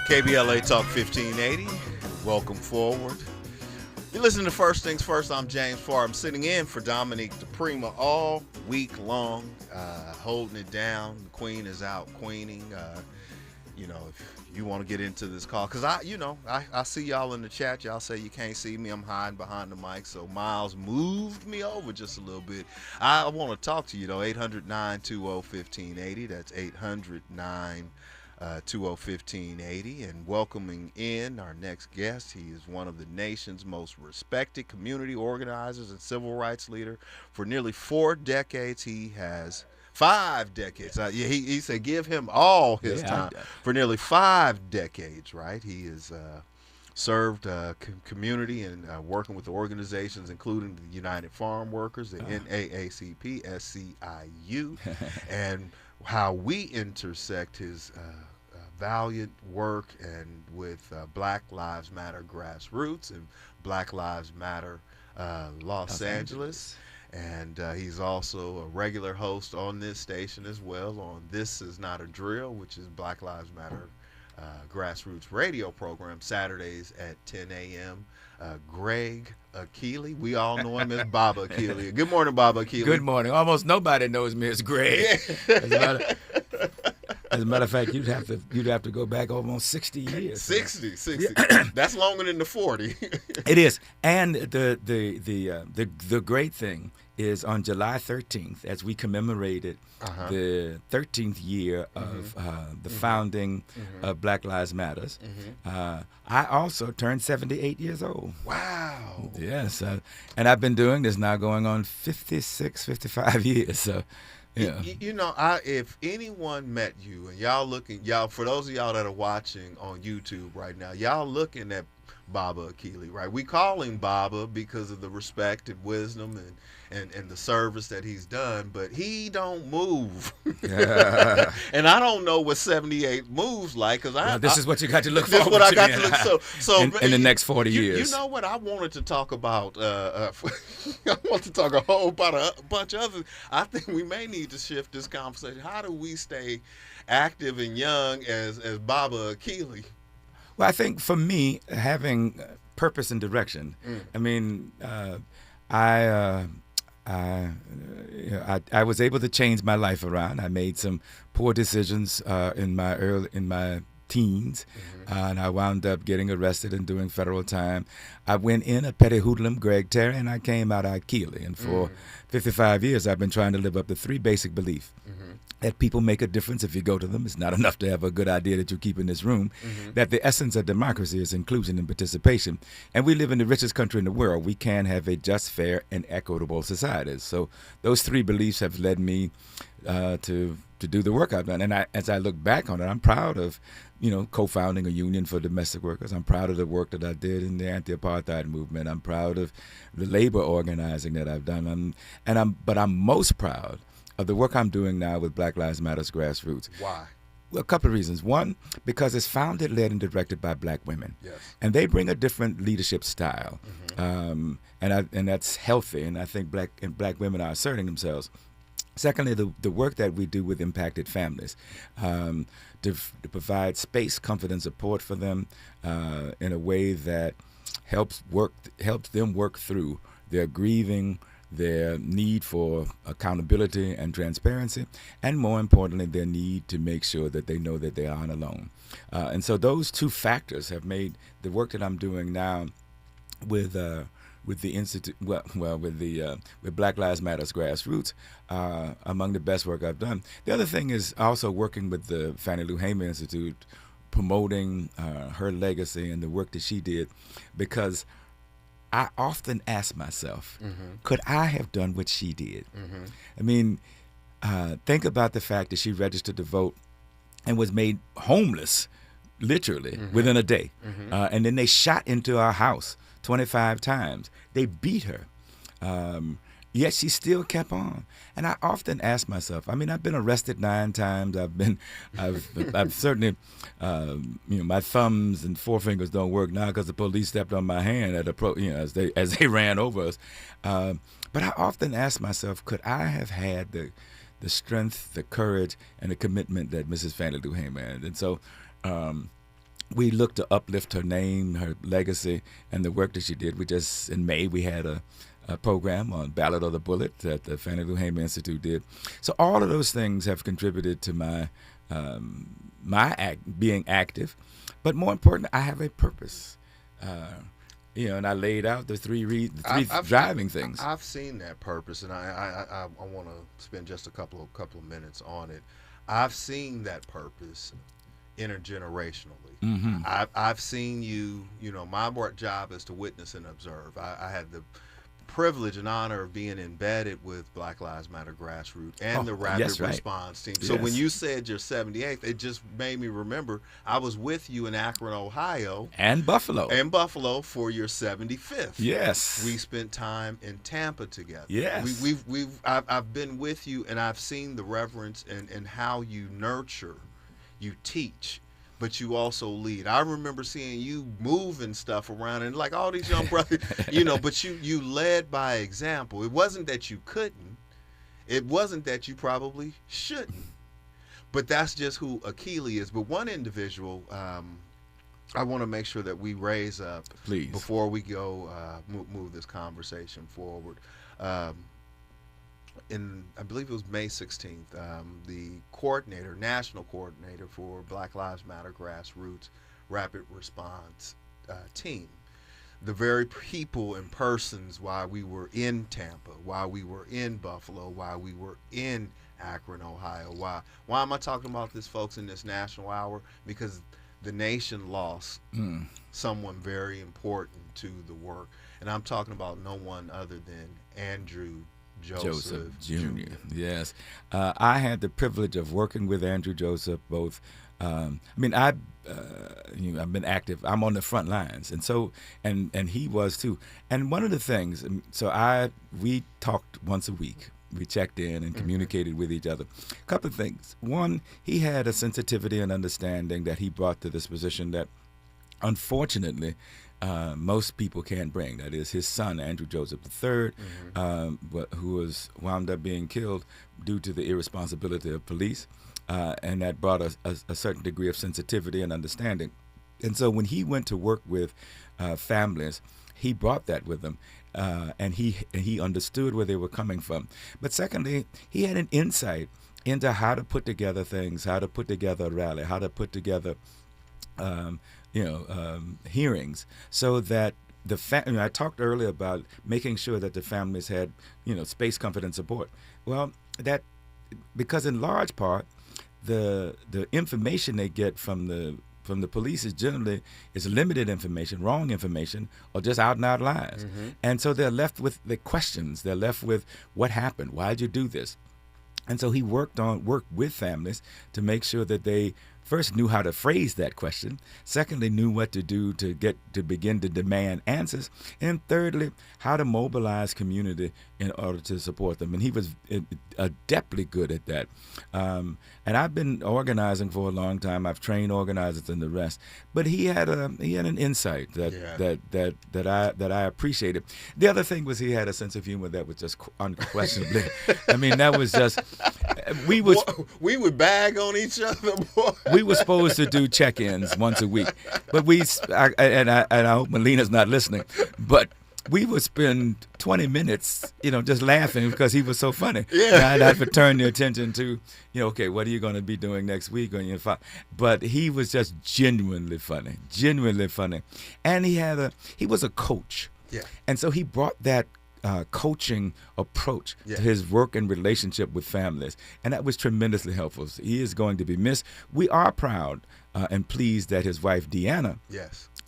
KBLA Talk 1580. Welcome forward. You listen to First Things First. I'm James Farr. I'm sitting in for Dominique DePrima all week long, holding it down. The Queen is out queening. If you want to get into this call, because I see y'all in the chat. Y'all say you can't see me. I'm hiding behind the mic. So Miles moved me over just a little bit. I want to talk to you, though. 800-920-1580. That's 800-920-1580. And welcoming in our next guest. He is one of the nation's most respected community organizers and civil rights leader. For nearly 4 decades, he has 5 decades. He said give him all his time. For nearly 5 decades, right? He has served community and working with organizations including the United Farm Workers, the NAACP, SCIU, and how we intersect his valiant work and with Black Lives Matter Grassroots and Black Lives Matter Los Angeles. And he's also a regular host on this station as well on This Is Not a Drill, which is Black Lives Matter grassroots radio program, Saturdays at 10 a.m. Greg Akili. We all know him as Baba Akili. Good morning, Baba Akili. Good morning. Almost nobody knows me as Greg. As a matter of fact, you'd have to go back almost 60 years. 60. That's longer than the 40. It is. And the great thing is on July 13th, as we commemorated the 13th year of the founding of Black Lives Matters, I also turned 78 years old. Wow. Yes. And I've been doing this now going on 55 years. So. Yeah. If anyone met you and y'all, for those of y'all that are watching on YouTube right now, y'all looking at Baba Akili, right? We call him Baba because of the respect and wisdom and the service that he's done, but he don't move. Yeah. And I don't know what 78 moves like, because this is what you got to look for. This is what I got to look so in the next 40 years. You know what I wanted to talk about? I want to talk about a bunch of others. I think we may need to shift this conversation. How do we stay active and young as Baba Akili? Well, I think for me, having purpose and direction. I mean, I was able to change my life around. I made some poor decisions in my teens, and I wound up getting arrested and doing federal time. I went in a petty hoodlum, Greg Terry, and I came out Akili. And for 55 years, I've been trying to live up to 3 basic beliefs. That people make a difference if you go to them. It's not enough to have a good idea that you keep in this room. That the essence of democracy is inclusion and participation. And we live in the richest country in the world. We can have a just, fair, and equitable society. So those 3 beliefs have led me to do the work I've done. And as I look back on it, I'm proud of, co-founding a union for domestic workers. I'm proud of the work that I did in the anti-apartheid movement. I'm proud of the labor organizing that I've done. But I'm most proud of the work I'm doing now with Black Lives Matters Grassroots. Why? Well, a couple of reasons. One, because it's founded, led, and directed by Black women. Yes. And they bring a different leadership style. And that's healthy, and I think black women are asserting themselves. Secondly, the work that we do with impacted families, to provide space, comfort, and support for them in a way that helps them work through their grieving, their need for accountability and transparency, and more importantly, their need to make sure that they know that they aren't alone. And so those 2 factors have made the work that I'm doing now with the institute, with Black Lives Matters Grassroots, among the best work I've done. The other thing is also working with the Fannie Lou Hamer Institute, promoting her legacy and the work that she did, because I often ask myself, could I have done what she did? I mean, think about the fact that she registered to vote and was made homeless, literally, within a day. And then they shot into our house 25 times. They beat her. Yet she still kept on. And I often ask myself, I mean, I've been arrested 9 times. I've certainly, my thumbs and forefingers don't work now because the police stepped on my hand as they ran over us. But I often ask myself, could I have had the strength, the courage, and the commitment that Mrs. Fannie Lou Hamer had? And so we look to uplift her name, her legacy, and the work that she did. We just in May we had a program on Ballad of the Bullet that the Fannie Lou Hamer Institute did. So all of those things have contributed to being active, but more important, I have a purpose. And I laid out the three driving things. I've seen that purpose, and I want to spend just a couple of minutes on it. I've seen that purpose intergenerationally. Mm-hmm. I've seen you. My work job is to witness and observe. I had the privilege and honor of being embedded with Black Lives Matter grassroots and the rapid yes, right. response team. So Yes. when you said your 78th, it just made me remember I was with you in Akron, Ohio, And Buffalo. for your 75th. Yes. We spent time in Tampa together. Yes. I've been with you, and I've seen the reverence and how you nurture, you teach, but you also lead. I remember seeing you moving stuff around, and like all these young brothers, but you led by example. It wasn't that you couldn't. It wasn't that you probably shouldn't. But that's just who Akili is. But one individual, I want to make sure that we raise up, Please. before we go move this conversation forward. I believe it was May 16th, the national coordinator for Black Lives Matter grassroots rapid response team, the very people and persons why we were in Tampa, why we were in Buffalo, why we were in Akron, Ohio. Why am I talking about this, folks, in this national hour? Because the nation lost someone very important to the work, and I'm talking about no one other than Andrew Joseph Jr. Yes, I had the privilege of working with Andrew Joseph. Both, I've been active. I'm on the front lines, and so and he was too. And one of the things, we talked once a week. We checked in and communicated with each other. A couple of things. One, he had a sensitivity and understanding that he brought to this position that, unfortunately, most people can't bring. That is his son, Andrew Joseph III, who was wound up being killed due to the irresponsibility of police, and that brought a certain degree of sensitivity and understanding. And so when he went to work with families, he brought that with him, and he understood where they were coming from. But secondly, he had an insight into how to put together things, how to put together a rally, how to put together hearings, so that I talked earlier about making sure that the families had, space, comfort, and support. Well, that because in large part, the information they get from the police is generally limited information, wrong information, or just out and out lies. And so they're left with the questions. They're left with what happened, why did you do this? And so he worked with families to make sure that they first knew how to phrase that question, secondly knew what to do to begin to demand answers, and thirdly, how to mobilize community in order to support them. And he was adeptly good at that. And I've been organizing for a long time. I've trained organizers and the rest. But he had an insight that I appreciated. The other thing was he had a sense of humor that was just unquestionably. That was just we would bag on each other, boy. We were supposed to do check-ins once a week, but I hope Melina's not listening, but we would spend 20 minutes, just laughing because he was so funny. Yeah. And I'd turn the attention to, okay, what are you going to be doing next week? But he was just genuinely funny, and he was a coach. Yeah. And so he brought that coaching approach to his work and relationship with families, and that was tremendously helpful. So he is going to be missed. We are proud and pleased that his wife Deanna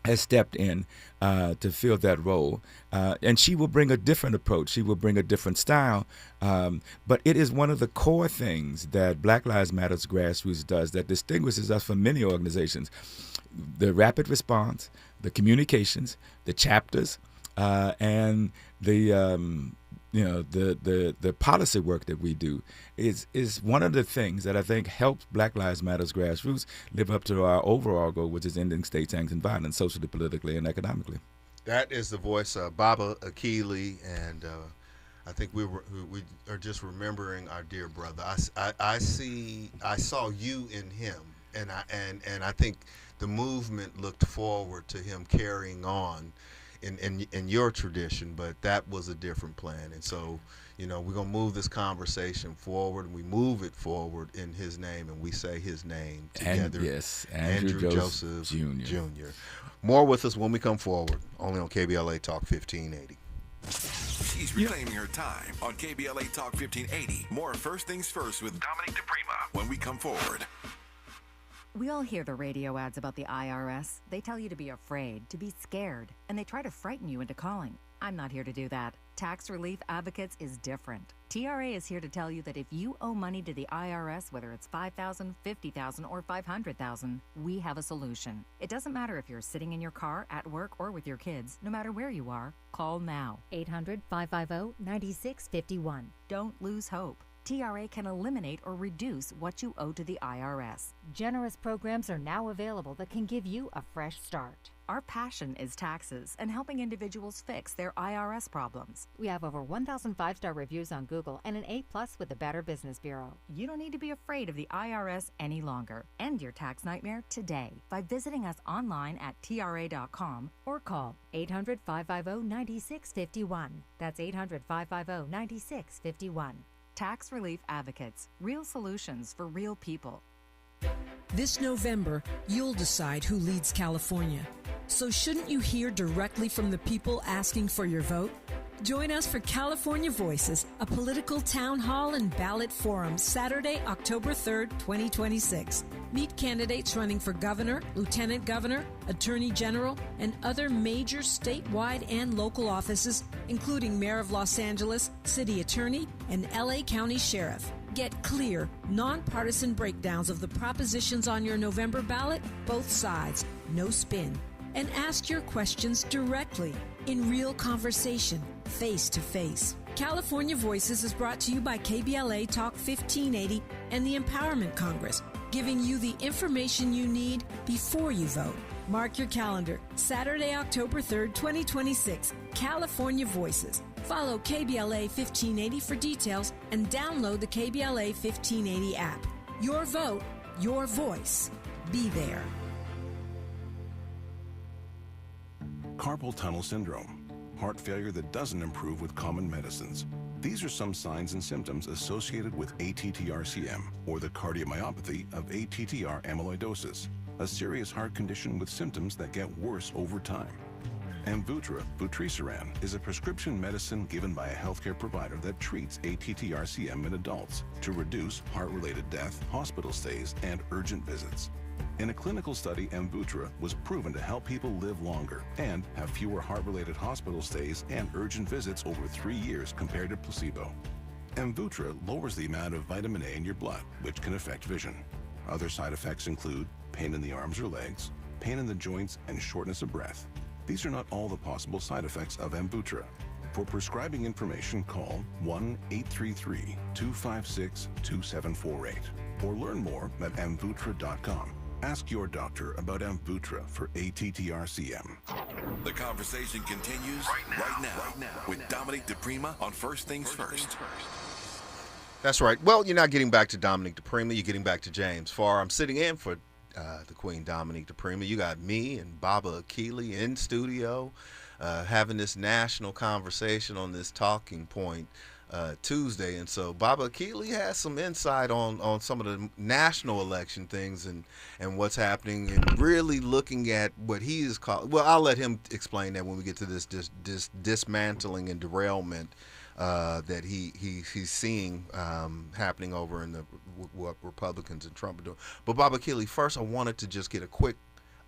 has stepped in to fill that role, and she will bring a different approach. She will bring a different style, but it is one of the core things that Black Lives Matter's grassroots does that distinguishes us from many organizations: the rapid response, the communications, the chapters, and the policy work that we do is one of the things that I think helps Black Lives Matter's grassroots live up to our overall goal, which is ending state-sanctioned violence, socially, politically, and economically. That is the voice of Baba Akili, and I think we are just remembering our dear brother. I saw you in him, and I think the movement looked forward to him carrying on in your tradition, but that was a different plan. And so, we're gonna move this conversation forward, and we move it forward in his name, and we say his name And together. yes, Andrew Joseph Jr. Jr. More with us when we come forward, only on KBLA Talk 1580. She's reclaiming her time on KBLA Talk 1580. More First Things First with Dominic DePrima when we come forward. We all hear the radio ads about the IRS. They tell you to be afraid, to be scared, and they try to frighten you into calling. I'm not here to do that. Tax Relief Advocates is different. TRA is here to tell you that if you owe money to the IRS, whether it's $5,000, $50,000, or $500,000, we have a solution. It doesn't matter if you're sitting in your car, at work, or with your kids. No matter where you are, call now. 800-550-9651. Don't lose hope. TRA can eliminate or reduce what you owe to the IRS. Generous programs are now available that can give you a fresh start. Our passion is taxes and helping individuals fix their IRS problems. We have over 1,000 5-star reviews on Google and an A+ with the Better Business Bureau. You don't need to be afraid of the IRS any longer. End your tax nightmare today by visiting us online at TRA.com or call 800-550-9651. That's 800-550-9651. Tax Relief Advocates. Real solutions for real people. This November, you'll decide who leads California. So shouldn't you hear directly from the people asking for your vote? Join us for California Voices, a political town hall and ballot forum, Saturday, October 3rd, 2026. Meet candidates running for governor, lieutenant governor, attorney general, and other major statewide and local offices, including Mayor of Los Angeles, city attorney, and LA County Sheriff. Get clear, nonpartisan breakdowns of the propositions on your November ballot, both sides, no spin. And ask your questions directly, in real conversation, face to face. California Voices is brought to you by KBLA Talk 1580 and the Empowerment Congress, giving you the information you need before you vote. Mark your calendar, Saturday, October 3rd, 2026, California Voices. Follow KBLA 1580 for details and download the KBLA 1580 app. Your vote, your voice. Be there. Carpal tunnel syndrome, heart failure that doesn't improve with common medicines. These are some signs and symptoms associated with ATTR-CM, or the cardiomyopathy of ATTR amyloidosis, a serious heart condition with symptoms that get worse over time. Amvuttra, vutrisiran, is a prescription medicine given by a healthcare provider that treats ATTR-CM in adults to reduce heart-related death, hospital stays, and urgent visits. In a clinical study, Amvuttra was proven to help people live longer and have fewer heart-related hospital stays and urgent visits over 3 years compared to placebo. Amvuttra lowers the amount of vitamin A in your blood, which can affect vision. Other side effects include pain in the arms or legs, pain in the joints, and shortness of breath. These are not all the possible side effects of Amvuttra. For prescribing information, call 1-833-256-2748 or learn more at amvuttra.com. Ask your doctor about Amvuttra for ATTR-CM. The conversation continues right now with Dominic DePrima on First Things First. That's right. Well, you're not getting back to Dominic DePrima. You're getting back to James Farr. I'm sitting in for the Queen Dominique DePrima. You got me and Baba Akili in studio having this national conversation on this talking point Tuesday. And so Baba Akili has some insight on some of the national election things and what's happening, and really looking at what he is called. Well, I'll let him explain that when we get to this dismantling and derailment that he's seeing happening over in what Republicans and Trump are doing. But Baba Akili, first I wanted to just get a quick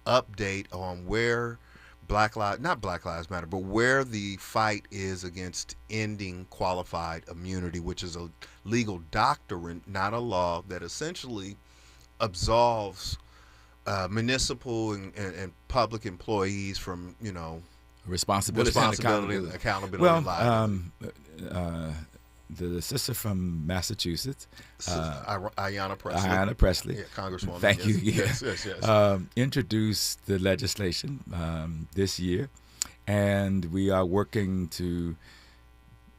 update on where not Black Lives Matter, but where the fight is against ending qualified immunity, which is a legal doctrine, not a law, that essentially absolves municipal and public employees from, Responsibility and accountability. Well, the sister from Massachusetts, Ayanna Presley. Ayanna Presley. Yeah, Congresswoman. Thank you. Yes. Introduced the legislation this year, and we are working to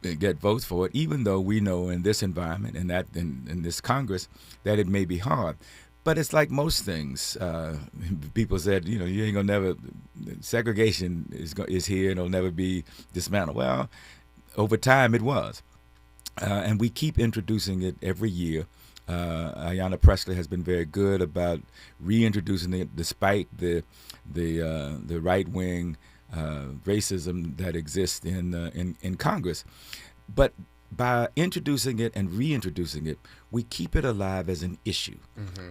get votes for it, even though we know in this environment and that in this Congress that it may be hard. But it's like most things. People said, you ain't gonna never. Segregation is here and it'll never be dismantled. Well, over time it was, and we keep introducing it every year. Ayanna Pressley has been very good about reintroducing it, despite the right wing racism that exists in Congress. But by introducing it and reintroducing it, we keep it alive as an issue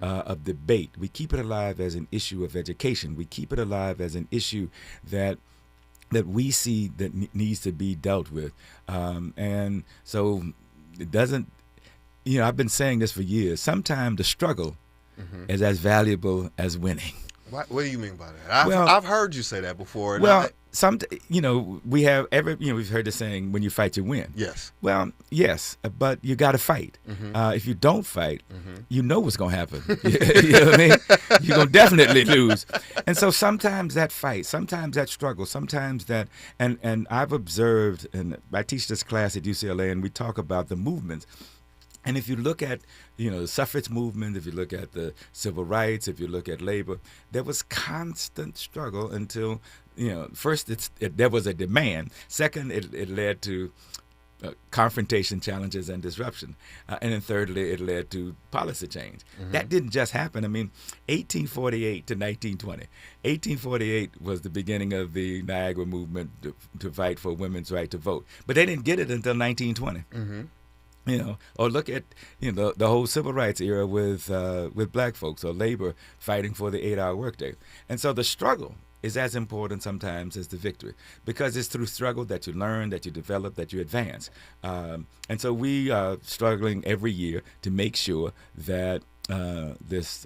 of debate. We keep it alive as an issue of education. We keep it alive as an issue that we see that needs to be dealt with. And so it doesn't, I've been saying this for years. Sometimes the struggle is as valuable as winning. What do you mean by that? I've heard you say that before. Well, we have we've heard the saying, when you fight, you win. Yes. Well, yes, but you got to fight. If you don't fight, you know what's going to happen. You know what I mean? You're going to definitely lose. And so sometimes that fight, sometimes that struggle, sometimes that, and I've observed, and I teach this class at UCLA, and we talk about the movements. And if you look at, the suffrage movement, if you look at the civil rights, if you look at labor, there was constant struggle until, first there was a demand. Second, it led to confrontation, challenges, and disruption. And then thirdly, it led to policy change. That didn't just happen. 1848 to 1920. 1848 was the beginning of the Niagara movement to fight for women's right to vote. But they didn't get it until 1920. Or look at the whole civil rights era with black folks, or labor fighting for the 8-hour workday. And so the struggle is as important sometimes as the victory, because it's through struggle that you learn, that you develop, that you advance. And so we are struggling every year to make sure that this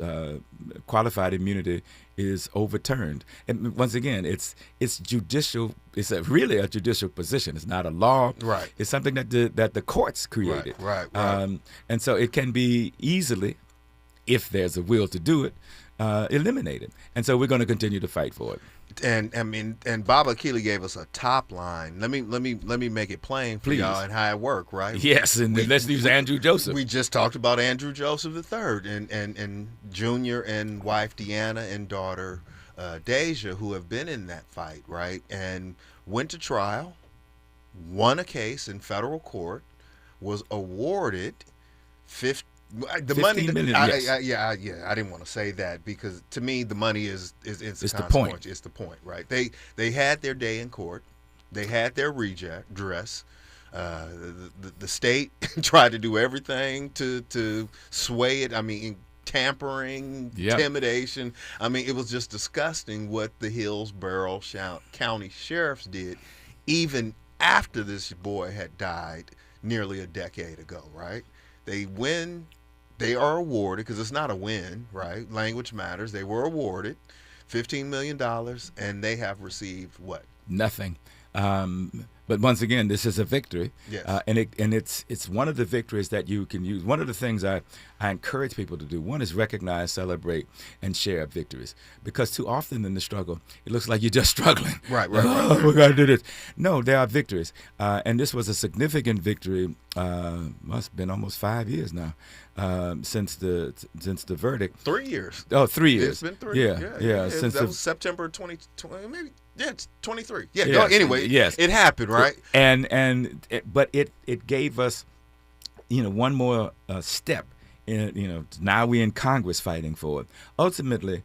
qualified immunity is overturned. And once again, it's judicial. It's really a judicial position. It's not a law. Right. It's something that the courts created. Right. And so it can be easily, if there's a will to do it, eliminated. And so we're going to continue to fight for it. And Baba Keeley gave us a top line. Let me make it plain for y'all and how it worked, right? Yes, and let's use Andrew Joseph. We just talked about Andrew Joseph III and Junior and wife Deanna and daughter Deja, who have been in that fight, right? And went to trial, won a case in federal court, was awarded the money. Yes. I didn't want to say that, because to me the money is it's the point. It's the point, right? They had their day in court. They had their redress. The state tried to do everything to sway it. Tampering, intimidation. It was just disgusting what the Hillsborough County sheriffs did, even after this boy had died nearly a decade ago, right? They win. They are awarded, because it's not a win, right? Language matters. They were awarded $15 million, and they have received what? Nothing. But once again, this is a victory. Yes. And it's one of the victories that you can use. One of the things I encourage people to do, one is recognize, celebrate, and share victories. Because too often in the struggle, it looks like you're just struggling. Right. We're going to do this. No, there are victories. And this was a significant victory. Must have been almost 5 years now since the verdict. 3 years. Oh, 3 years. It's been 3 years. Yeah. Since that was September 2020, maybe. Yeah, it's 23. Yeah. Yes. Anyway, yes, it happened, right? But it gave us, one more step. Now we're in Congress fighting for it. Ultimately,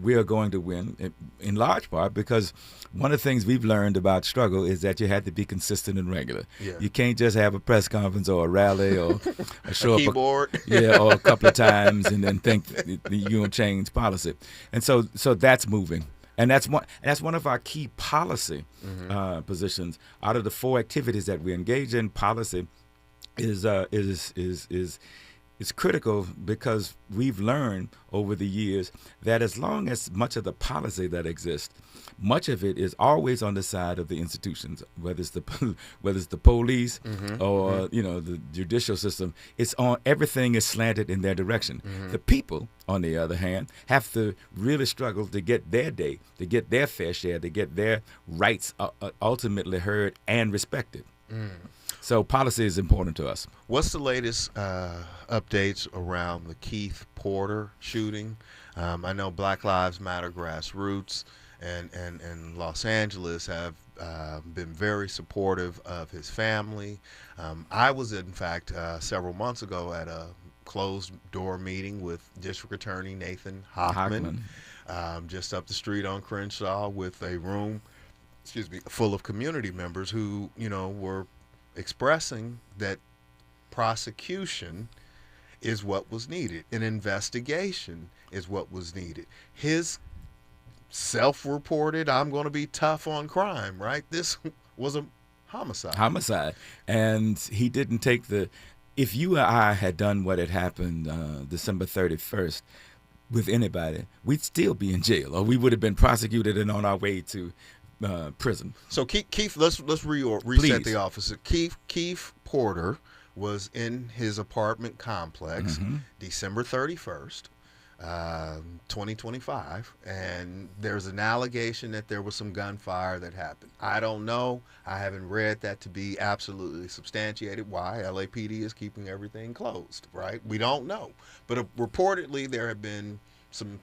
we are going to win, in large part because one of the things we've learned about struggle is that you have to be consistent and regular. Yeah. You can't just have a press conference or a rally or show a keyboard. or a couple of times and then think you're going to change policy. And so that's moving. And that's one of our key policy positions. Out of the 4 activities that we engage in, policy is critical, because we've learned over the years that as long as much of the policy that exists, much of it is always on the side of the institutions, whether it's the police or the judicial system. Everything is slanted in their direction. The people, on the other hand, have to really struggle to get their day, to get their fair share, to get their rights ultimately heard and respected. So policy is important to us. What's the latest updates around the Keith Porter shooting? I know Black Lives Matter grassroots and Los Angeles have been very supportive of his family. I was, in fact, several months ago at a closed door meeting with District Attorney Nathan Hochman. Just up the street on Crenshaw, with a room, full of community members who, were expressing that prosecution is what was needed. An investigation is what was needed. His self-reported, I'm going to be tough on crime, right? This was a homicide. And he didn't take if you or I had done what had happened December 31st with anybody, we'd still be in jail, or we would have been prosecuted and on our way to prison. So Keith, let's reset the officer. Keith Porter was in his apartment complex December 31st, 2025, and there's an allegation that there was some gunfire that happened. I don't know. I haven't read that to be absolutely substantiated. Why? LAPD is keeping everything closed, right? We don't know. But reportedly there have been some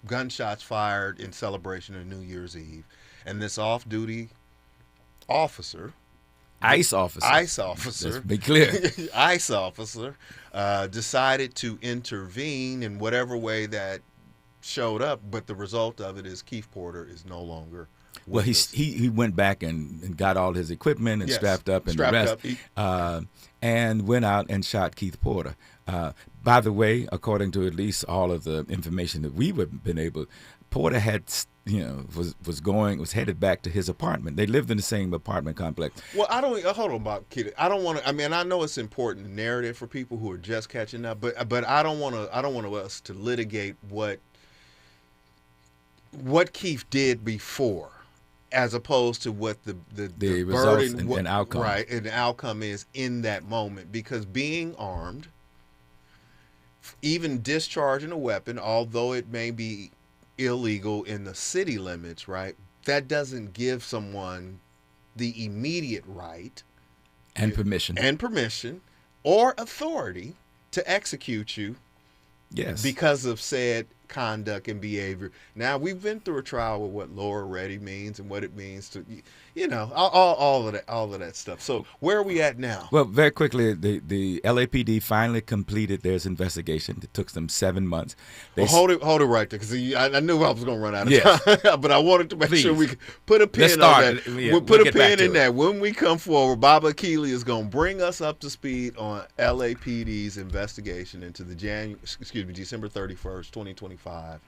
gunshots fired in celebration of New Year's Eve, and this off-duty officer, ICE officer. Let's be clear. ICE officer decided to intervene in whatever way that showed up, but the result of it is Keith Porter is no longer with us. He went back and got all his equipment and strapped up and the rest, and went out and shot Keith Porter. By the way, according to at least all of the information that we've been able, Porter had, was headed back to his apartment. They lived in the same apartment complex. Well, hold on, Bob, kid. I don't want to. I mean, I know it's important narrative for people who are just catching up, but I don't want us to litigate what Keith did before, as opposed to what the results burden and outcome, right? And the outcome is in that moment, because being armed, even discharging a weapon, although it may be illegal in the city limits, right, that doesn't give someone the immediate right and permission or authority to execute you because of said conduct and behavior. Now, we've been through a trial with what law ready means and what it means to, all of that stuff. So where are we at now? Well, very quickly, the LAPD finally completed their investigation. It took them 7 months. Hold it right there, because I knew I was going to run out of time, but I wanted to make sure we could put a pin on that. We'll put a pin in that. When we come forward, Baba Keeley is going to bring us up to speed on LAPD's investigation into the December 31st, 2025,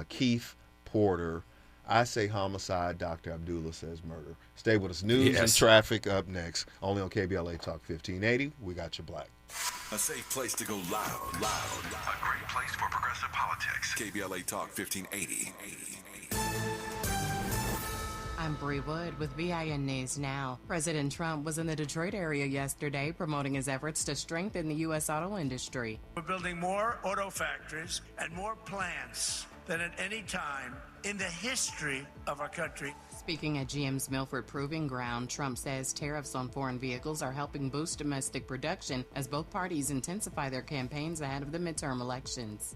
Keith Porter. I say homicide, Dr. Abdullah says murder. Stay with us. News and traffic up next. Only on KBLA Talk 1580. We got your black. A safe place to go loud. A great place for progressive politics. KBLA Talk 1580. I'm Bree Wood with VIN News Now. President Trump was in the Detroit area yesterday promoting his efforts to strengthen the U.S. auto industry. We're building more auto factories and more plants than at any time in the history of our country. Speaking at GM's Milford Proving Ground, Trump says tariffs on foreign vehicles are helping boost domestic production as both parties intensify their campaigns ahead of the midterm elections.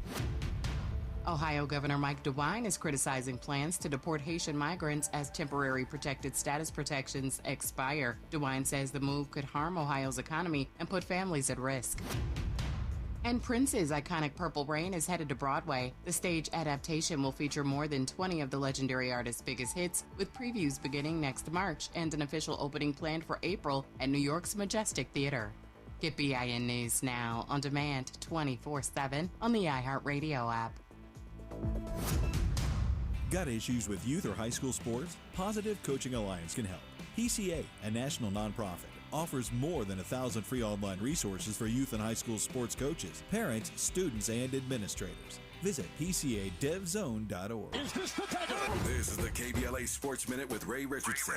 Ohio Governor Mike DeWine is criticizing plans to deport Haitian migrants as temporary protected status protections expire. DeWine says the move could harm Ohio's economy and put families at risk. And Prince's iconic Purple Rain is headed to Broadway. The stage adaptation will feature more than 20 of the legendary artist's biggest hits, with previews beginning next March and an official opening planned for April at New York's Majestic Theater. Get BIN News Now on demand 24/7 on the iHeartRadio app. Got issues with youth or high school sports? Positive Coaching Alliance can help. PCA, a national nonprofit, offers more than 1,000 free online resources for youth and high school sports coaches, parents, students, and administrators. Visit PCADevZone.org. This is the KBLA Sports Minute with Ray Richardson.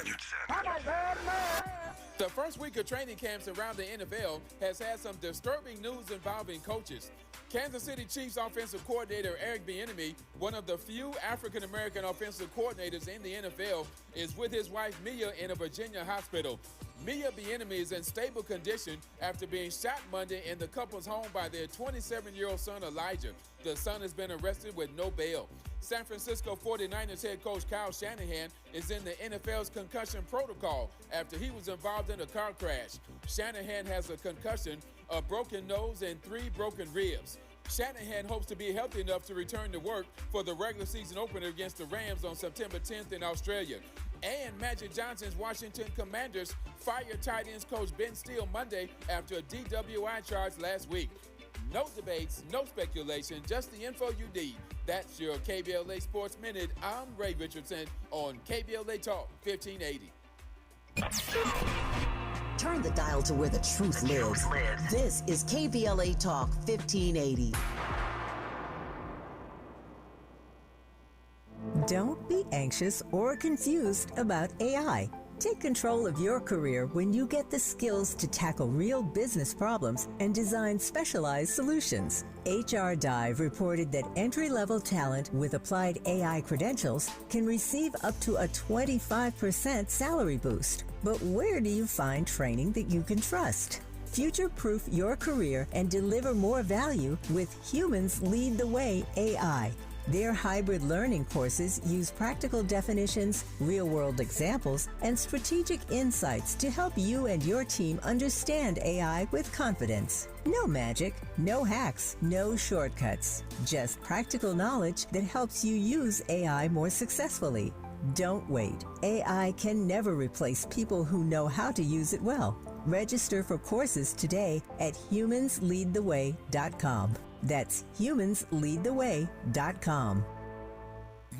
The first week of training camps around the NFL has had some disturbing news involving coaches. Kansas City Chiefs offensive coordinator Eric Bieniemy, one of the few African-American offensive coordinators in the NFL, is with his wife Mia in a Virginia hospital. Mia Bieniemy is in stable condition after being shot Monday in the couple's home by their 27-year-old son Elijah. The son has been arrested with no bail. San Francisco 49ers head coach Kyle Shanahan is in the NFL's concussion protocol after he was involved in a car crash. Shanahan has a concussion, a broken nose, and 3 broken ribs. Shanahan hopes to be healthy enough to return to work for the regular season opener against the Rams on September 10th in Australia. And Magic Johnson's Washington Commanders fired tight ends coach Ben Steele Monday after a DWI charge last week. No debates, no speculation, just the info you need. That's your KBLA Sports Minute. I'm Ray Richardson on KBLA Talk 1580. Turn the dial to where the truth lives. This is KBLA Talk 1580. Don't be anxious or confused about AI. Take control of your career when you get the skills to tackle real business problems and design specialized solutions. HR Dive reported that entry-level talent with applied AI credentials can receive up to a 25% salary boost. But where do you find training that you can trust? Future-proof your career and deliver more value with Humans Lead the Way AI. Their hybrid learning courses use practical definitions, real-world examples, and strategic insights to help you and your team understand AI with confidence. No magic, no hacks, no shortcuts. Just practical knowledge that helps you use AI more successfully. Don't wait. AI can never replace people who know how to use it well. Register for courses today at humansleadtheway.com. That's humansleadtheway.com.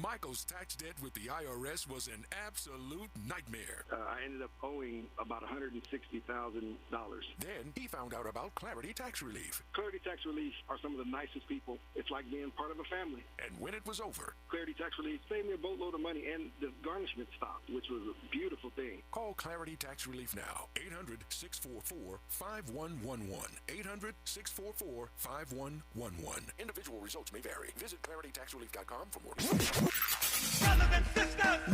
Michael's tax debt with the IRS was an absolute nightmare. I ended up owing about $160,000. Then he found out about Clarity Tax Relief. Clarity Tax Relief are some of the nicest people. It's like being part of a family. And when it was over, Clarity Tax Relief saved me a boatload of money, and the garnishment stopped, which was a beautiful thing. Call Clarity Tax Relief now. 800-644-5111. 800-644-5111. Individual results may vary. Visit claritytaxrelief.com for more information.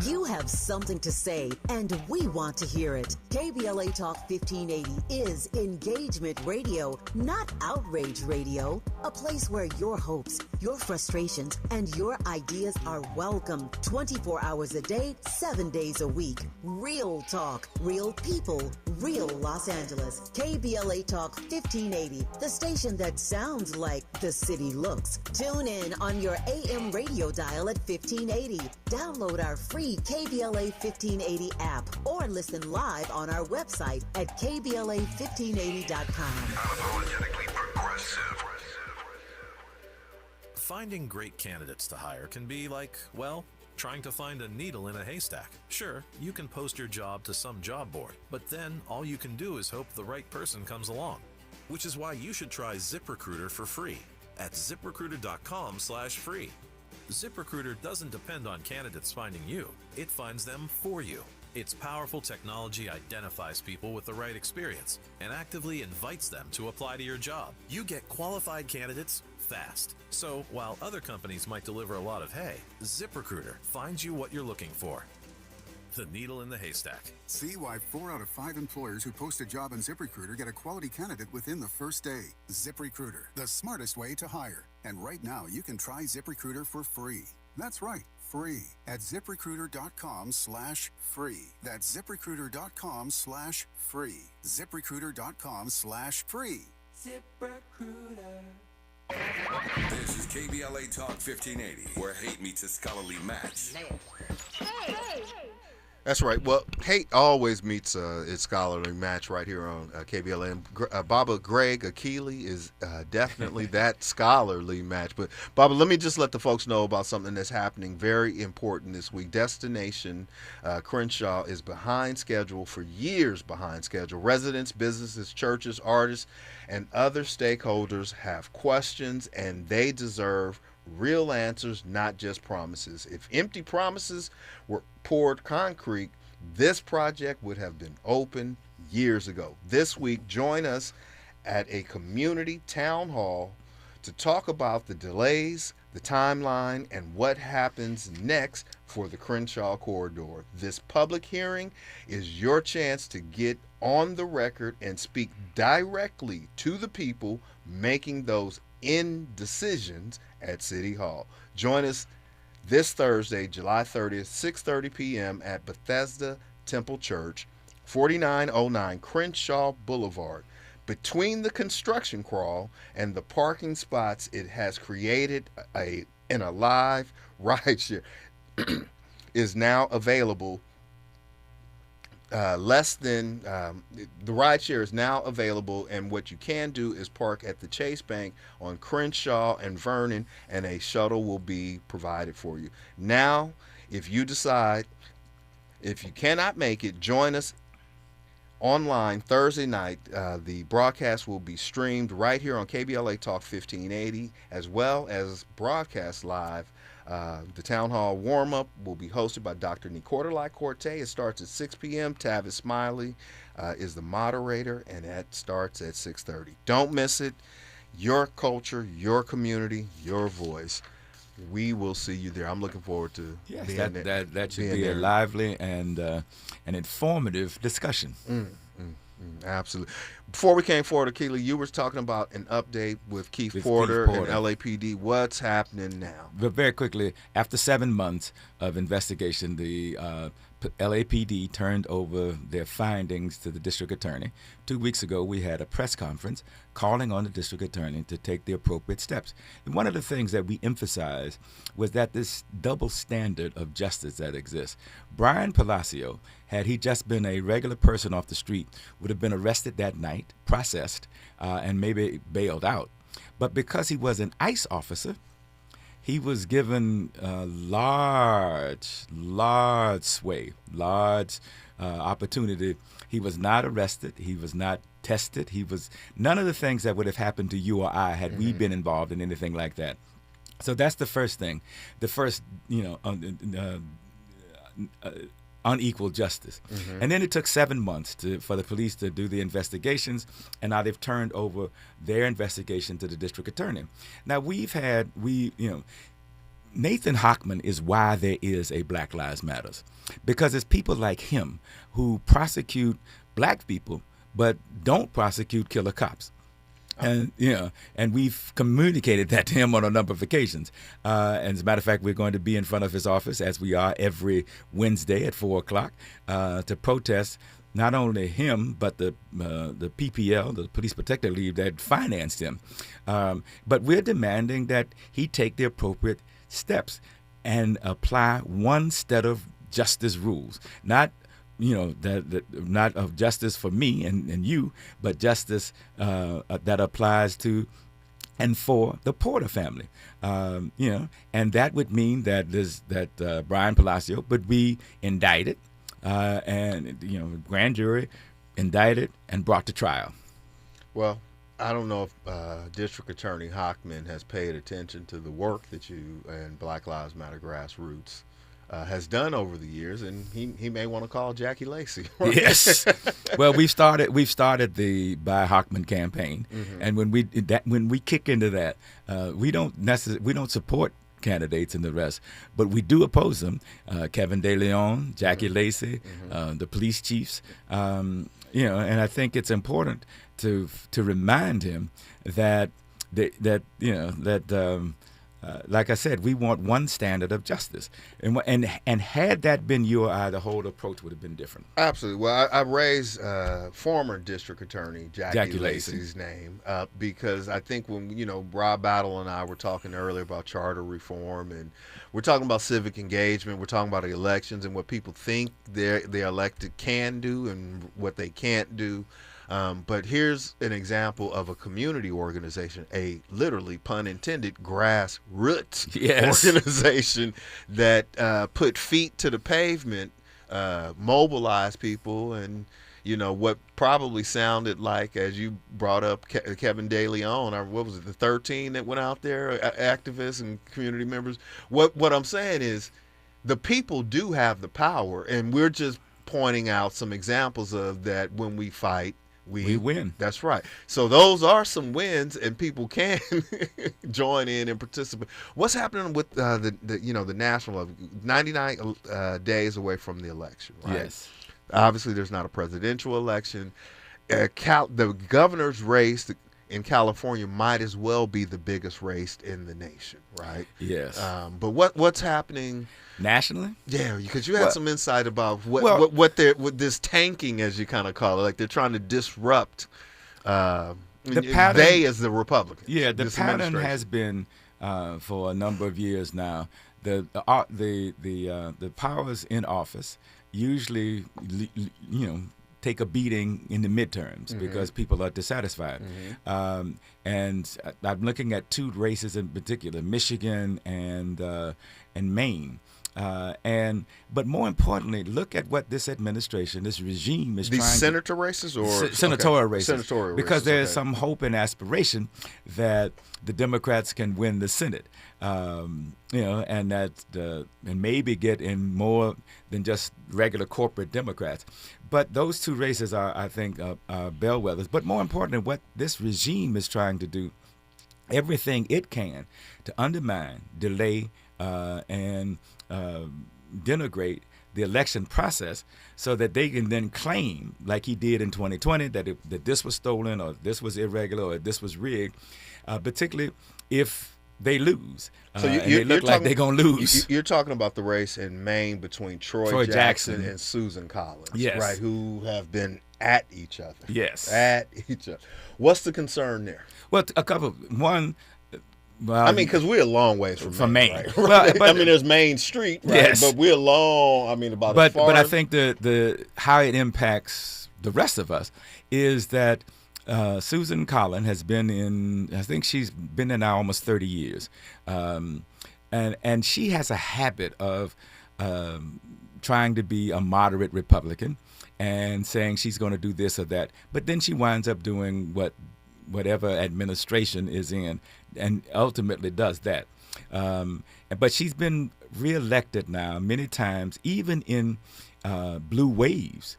You have something to say, and we want to hear it. KBLA Talk 1580 is engagement radio, not outrage radio. A place where your hopes, your frustrations, and your ideas are welcome 24 hours a day, 7 days a week. Real talk, real people, real Los Angeles. KBLA Talk 1580, the station that sounds like the city looks. Tune in on your AM radio dial at 1580. Download our free KBLA 1580 app or listen live on our website at KBLA1580.com. Unapologetically progressive. Finding great candidates to hire can be like, well, trying to find a needle in a haystack. Sure, you can post your job to some job board, but then all you can do is hope the right person comes along. Which is why you should try ZipRecruiter for free at ZipRecruiter.com/free. ZipRecruiter doesn't depend on candidates finding you. It finds them for you. Its powerful technology identifies people with the right experience and actively invites them to apply to your job. You get qualified candidates fast. So while other companies might deliver a lot of hay, ZipRecruiter finds you what you're looking for. The needle in the haystack. See why 4 out of 5 employers who post a job on ZipRecruiter get a quality candidate within the first day. ZipRecruiter, the smartest way to hire. And right now, you can try ZipRecruiter for free. That's right, free at ZipRecruiter.com/free. That's ZipRecruiter.com/free. ZipRecruiter.com/free. ZipRecruiter. This is KBLA Talk 1580, where hate meets a scholarly match. Hey! That's right. Well, hate always meets its scholarly match right here on KBLA. Baba Greg Akili is definitely that scholarly match. But, Baba, let me just let the folks know about something that's happening very important this week. Destination Crenshaw is behind schedule, for years behind schedule. Residents, businesses, churches, artists, and other stakeholders have questions, and they deserve real answers, not just promises. If empty promises were poured concrete, this project would have been open years ago. This week, join us at a community town hall to talk about the delays, the timeline, and what happens next for the Crenshaw corridor. This public hearing is your chance to get on the record and speak directly to the people making those decisions at City Hall. Join us this Thursday, July 30th, 6:30 p.m. at Bethesda Temple Church, 4909 Crenshaw Boulevard. Between the construction crawl and the parking spots, it has created an alive rideshare is now available. The rideshare is now available, and what you can do is park at the Chase Bank on Crenshaw and Vernon, and a shuttle will be provided for you. Now, if you cannot make it, join us online Thursday night. The broadcast will be streamed right here on KBLA Talk 1580, as well as broadcast live. The town hall warm-up will be hosted by Dr. Nicordelai Corte. It starts at 6 p.m. Tavis Smiley is the moderator, and that starts at 6:30. Don't miss it. Your culture, your community, your voice. We will see you there. I'm looking forward to being there. That should be a lively and an informative discussion. Absolutely. Before we came forward, Akila, you were talking about an update with Keith Porter and LAPD. What's happening now? But very quickly, after 7 months of investigation, the LAPD turned over their findings to the district attorney. 2 weeks ago, we had a press conference calling on the district attorney to take the appropriate steps. And one of the things that we emphasized was that this double standard of justice that exists. Brian Palacio, had he just been a regular person off the street, would have been arrested that night, processed, and maybe bailed out. But because he was an ICE officer, he was given large sway, large opportunity. He was not arrested. He was not tested. He was none of the things that would have happened to you or I had we been involved in anything like that. So that's the first thing. The first, unequal justice. And then it took 7 months for the police to do the investigations, and now they've turned over their investigation to the district attorney. Now Nathan Hochman is why there is a Black Lives Matters, because it's people like him who prosecute black people but don't prosecute killer cops. And and we've communicated that to him on a number of occasions. And as a matter of fact, we're going to be in front of his office, as we are every Wednesday at 4:00, to protest not only him but the PPL, the Police Protective League, that financed him. But we're demanding that he take the appropriate steps and apply one set of justice rules, not not of justice for me and you, but justice that applies to and for the Porter family. And that would mean that Brian Palacio would be indicted, and grand jury indicted and brought to trial. Well, I don't know if District Attorney Hochman has paid attention to the work that you and Black Lives Matter Grassroots has done over the years, and he may want to call Jackie Lacey. Right? Yes. Well, we've started the Buy Hochman campaign, and when we kick into that, we don't support candidates and the rest, but we do oppose them. Kevin De Leon, Jackie Lacey, the police chiefs, and I think it's important to remind him that like I said, we want one standard of justice, and had that been you or I, the whole approach would have been different. Absolutely. Well, I raised former District Attorney Jackie Lacey's name because I think when Rob Battle and I were talking earlier about charter reform, and we're talking about civic engagement, we're talking about elections and what people think their elected can do and what they can't do. But here's an example of a community organization, a literally, pun intended, grassroots organization that put feet to the pavement, mobilized people, and what probably sounded like, as you brought up, Kevin De Leon, or what was it, the 13 that went out there, activists and community members. What I'm saying is, the people do have the power, and we're just pointing out some examples of that when we fight. we win. That's right. So those are some wins, and people can join in and participate. What's happening with the national 99 days away from the election, right? Yes. Obviously, there's not a presidential election. The governor's race in California might as well be the biggest race in the nation, right? Yes. But what's happening nationally? Yeah, because you had some insight about what this tanking, as you kind of call it, like they're trying to disrupt. The pattern, they as the Republicans. Yeah, the pattern has been for a number of years now. The powers in office usually, take a beating in the midterms because people are dissatisfied. And I'm looking at two races in particular, Michigan and Maine. But more importantly, look at what this administration, this regime is trying to... These senator races or... Senatorial races. Senatorial races. Because there's some hope and aspiration that the Democrats can win the Senate. And that and maybe get in more than just regular corporate Democrats. But those two races are, I think, bellwethers. But more importantly, what this regime is trying to do, everything it can to undermine, delay, and denigrate the election process so that they can then claim, like he did in 2020, that this was stolen or this was irregular or this was rigged, particularly if they lose. So and they look like they're going to lose. You're talking about the race in Maine between Troy Jackson and Susan Collins, yes, right, who have been at each other. Yes. At each other. What's the concern there? Well, a couple. One, well, I mean, because we're a long ways from Maine. Right? Well, but, I mean, there's Main Street, right? Yes. But we're long. I mean, about as far. But I think the how it impacts the rest of us is that Susan Collins has been in. I think she's been in now almost 30 years, and she has a habit of trying to be a moderate Republican and saying she's going to do this or that, but then she winds up doing whatever administration is in, and ultimately does that. But she's been reelected now many times, even in blue waves.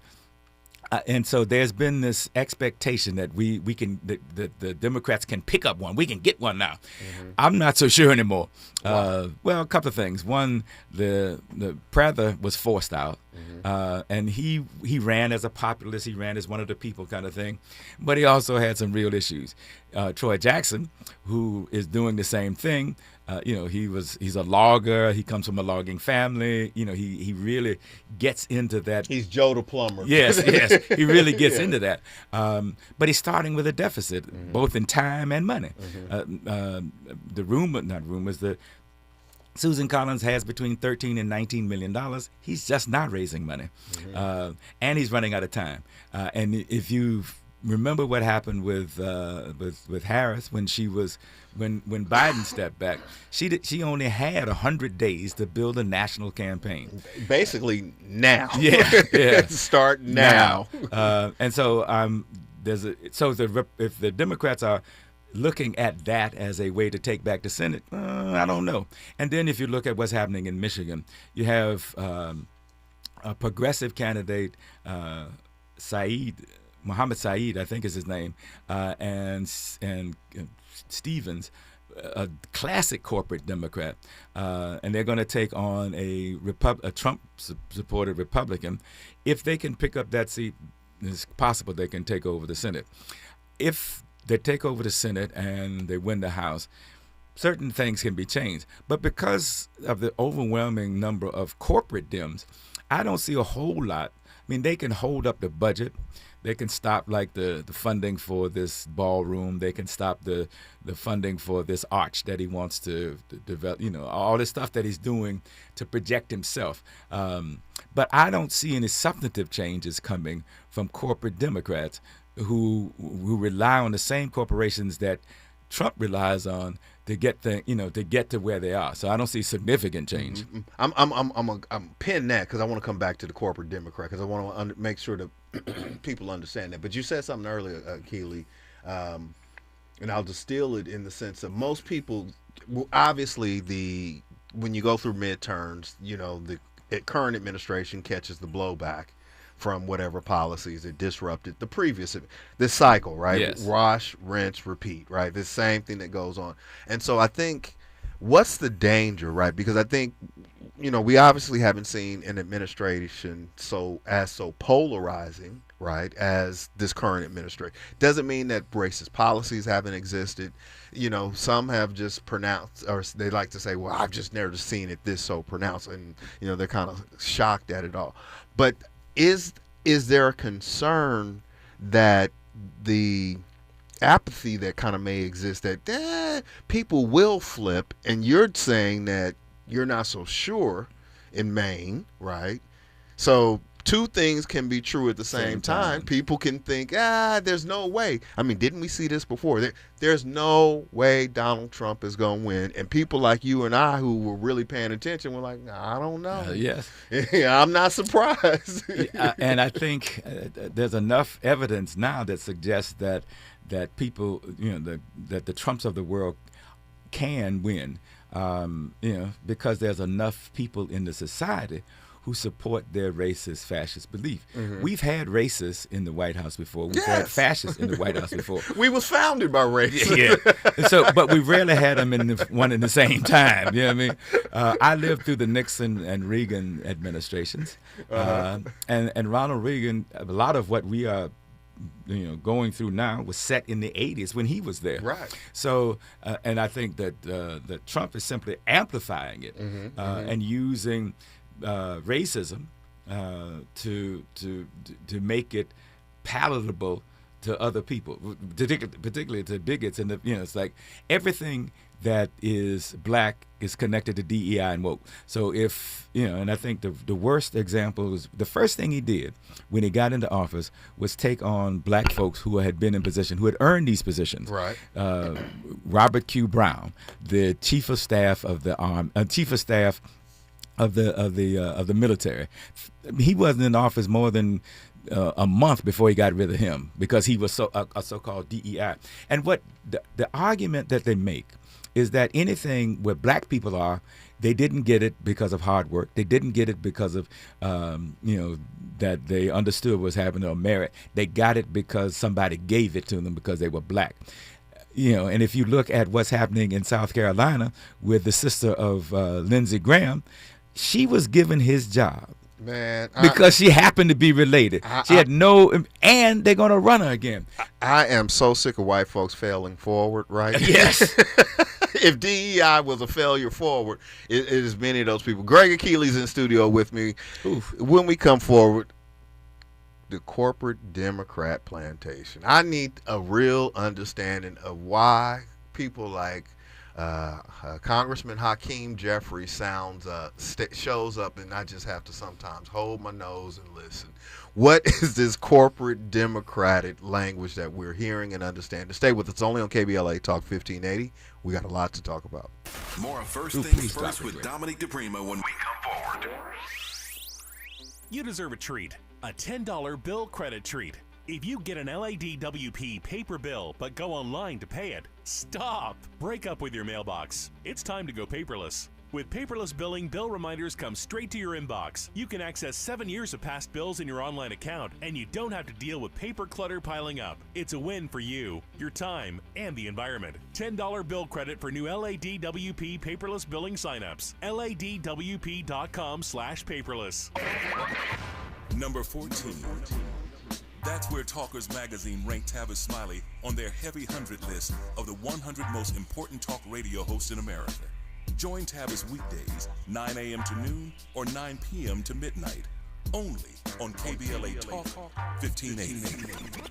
And so there's been this expectation that we can the Democrats can pick up one. We can get one now. I'm not so sure anymore. Well, a couple of things. One, the Prather was forced out, and he ran as a populist. He ran as one of the people kind of thing, but he also had some real issues. Troy Jackson, who is doing the same thing. He's a logger. He comes from a logging family. He really gets into that. He's Joe the plumber. Yes, he really gets into that. But he's starting with a deficit, both in time and money. The Susan Collins has between $13 and $19 million. He's just not raising money, and he's running out of time. And if you remember what happened with Harris when Biden stepped back, she only had 100 days to build a national campaign. Basically now. Yeah. Start now. And so if the Democrats are looking at that as a way to take back the Senate, I don't know. And then if you look at what's happening in Michigan, you have a progressive candidate, Mohammed Saeed, I think is his name, and Stevens, a classic corporate Democrat, and they're going to take on a Trump-supported Republican. If they can pick up that seat, it's possible they can take over the Senate. If they take over the Senate and they win the House, certain things can be changed. But because of the overwhelming number of corporate Dems, I don't see a whole lot. I mean, they can hold up the budget. They can stop like the funding for this ballroom. They can stop the funding for this arch that he wants to develop, all this stuff that he's doing to project himself. But I don't see any substantive changes coming from corporate Democrats who rely on the same corporations that Trump relies on to get to where they are. So I don't see significant change. I'm pin that because I want to come back to the corporate Democrat because I want to make sure that people understand that. But you said something earlier, Keely, and I'll distill it in the sense of most people. Obviously, when you go through midterms, the current administration catches the blowback from whatever policies that disrupted the previous, this cycle, right? Yes. Wash, rinse, repeat, right? This same thing that goes on. And so I think, what's the danger, right? Because I think, we obviously haven't seen an administration so polarizing, right, as this current administration. Doesn't mean that racist policies haven't existed. Some have just pronounced, or they like to say, well, I've just never seen it this so pronounced, and they're kind of shocked at it all. But is there a concern that the apathy that kind of may exist, that people will flip, and you're saying that you're not so sure in Maine, right? So two things can be true at the same time. People can think, there's no way. I mean, didn't we see this before? There's no way Donald Trump is going to win. And people like you and I who were really paying attention were like, I don't know. Yes. I'm not surprised. And I think there's enough evidence now that suggests that people, that the Trumps of the world can win, because there's enough people in the society who support their racist, fascist belief. Mm-hmm. We've had racists in the White House before. We've had fascists in the White House before. We was founded by racists. Yeah. But we rarely had them in one in the same time. You know what I mean? I lived through the Nixon and Reagan administrations, and Ronald Reagan. A lot of what we are going through now was set in the 80s when he was there. Right. So, and I think that Trump is simply amplifying it and using racism to make it palatable to other people, particularly to bigots. And it's like everything that is black is connected to DEI and woke. So if, and I think the worst example was the first thing he did when he got into office was take on black folks who had been in position, who had earned these positions. Right. Robert Q. Brown, the chief of staff of the chief of staff of the military. He wasn't in office more than a month before he got rid of him because he was a so-called DEI. And what the argument that they make is that anything where black people are, they didn't get it because of hard work. They didn't get it because of that they understood was happening or merit. They got it because somebody gave it to them because they were black. And if you look at what's happening in South Carolina with the sister of Lindsey Graham, she was given his job. Man, because she happened to be related. She had and they're going to run her again. I am so sick of white folks failing forward, right? Yes. If DEI was a failure forward, it is many of those people. Greg Achilles in studio with me. Oof. When we come forward, the corporate Democrat plantation. I need a real understanding of why people like Congressman Hakeem Jeffries shows up, and I just have to sometimes hold my nose and listen. What is this corporate Democratic language that we're hearing and understanding? Stay with us only on KBLA Talk 1580. We got a lot to talk about. More First Things First with Dominic DePrima when we come forward. You deserve a treat, a $10 bill credit treat. If you get an LADWP paper bill but go online to pay it, stop! Break up with your mailbox. It's time to go paperless. With paperless billing, bill reminders come straight to your inbox. You can access 7 years of past bills in your online account, and you don't have to deal with paper clutter piling up. It's a win for you, your time, and the environment. $10 bill credit for new LADWP paperless billing signups. LADWP.com/paperless. Number 14. That's where Talkers Magazine ranked Tavis Smiley on their heavy 100 list of the 100 most important talk radio hosts in America. Join Tavis weekdays, 9 a.m. to noon or 9 p.m. to midnight, only on KBLA Talk 1580.